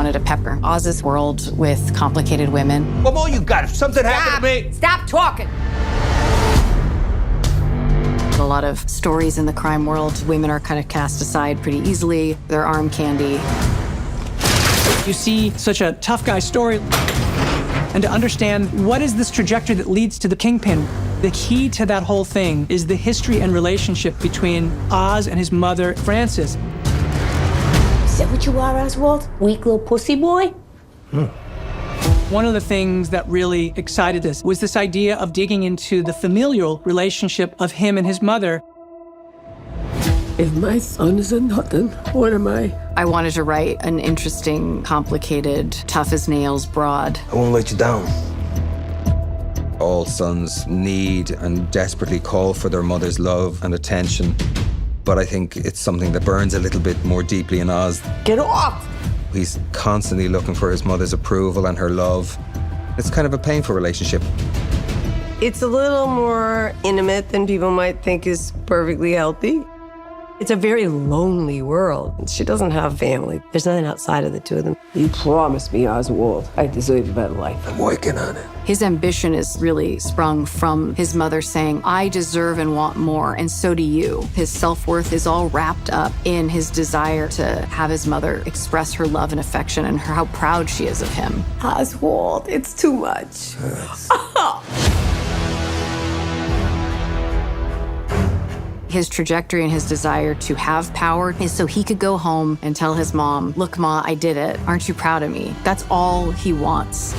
wanted to pepper Oz's world with complicated women. What more you got? If something happened to me... Stop talking! A lot of stories in the crime world, women are kind of cast aside pretty easily. They're arm candy. You see such a tough guy story, and to understand what is this trajectory that leads to the Kingpin. The key to that whole thing is the history and relationship between Oz and his mother, Frances. Is that what you are, Oswald? Weak little pussy boy? One of the things that really excited us was this idea of digging into the familial relationship of him and his mother. If my son is a nothing, what am I? I wanted to write an interesting, complicated, tough as nails broad. I won't let you down. All sons need and desperately call for their mother's love and attention. But I think it's something that burns a little bit more deeply in Oz. Get off! He's constantly looking for his mother's approval and her love. It's kind of a painful relationship. It's a little more intimate than people might think is perfectly healthy. It's a very lonely world. She doesn't have family. There's nothing outside of the two of them. You promised me, Oswald, I deserve a better life. I'm working on it. His ambition is really sprung from his mother saying, I deserve and want more, and so do you. His self-worth is all wrapped up in his desire to have his mother express her love and affection and how proud she is of him. Oswald, it's too much. His trajectory and his desire to have power is so he could go home and tell his mom, look, Ma, I did it. Aren't you proud of me? That's all he wants.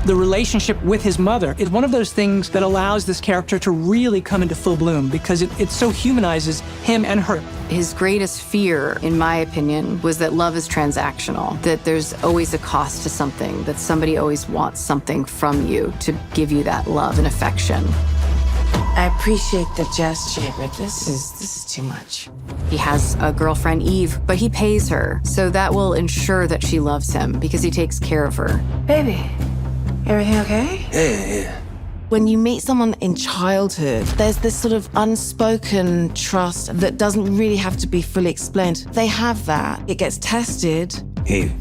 The relationship with his mother is one of those things that allows this character to really come into full bloom because it so humanizes him and her. His greatest fear, in my opinion, was that love is transactional, that there's always a cost to something, that somebody always wants something from you to give you that love and affection. I appreciate the gesture, but this is too much. He has a girlfriend, Eve, but he pays her, so that will ensure that she loves him because he takes care of her. Baby, everything okay? Yeah. When you meet someone in childhood, there's this sort of unspoken trust that doesn't really have to be fully explained. They have that. It gets tested. Eve,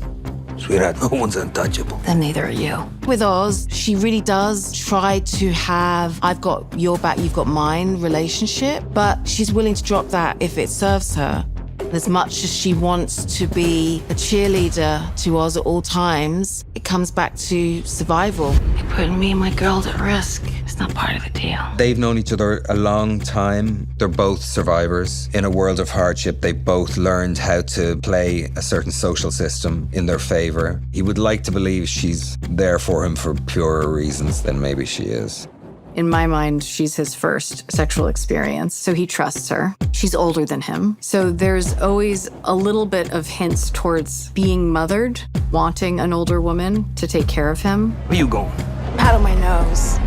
sweetheart, no one's untouchable. And neither are you. With Oz, she really does try to have I've got your back, you've got mine relationship, but she's willing to drop that if it serves her. As much as she wants to be a cheerleader to Oz at all times, it comes back to survival. You're putting me and my girls at risk. It's not part of the deal. They've known each other a long time. They're both survivors. In a world of hardship, they both learned how to play a certain social system in their favor. He would like to believe she's there for him for purer reasons than maybe she is. In my mind, she's his first sexual experience, so he trusts her. She's older than him, so there's always a little bit of hints towards being mothered, wanting an older woman to take care of him. Where you going? Paddle my nose.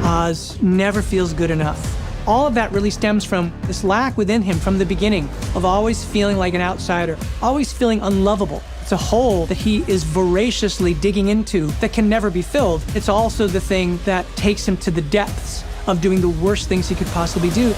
Oz never feels good enough. All of that really stems from this lack within him from the beginning of always feeling like an outsider, always feeling unlovable. It's a hole that he is voraciously digging into that can never be filled. It's also the thing that takes him to the depths of doing the worst things he could possibly do.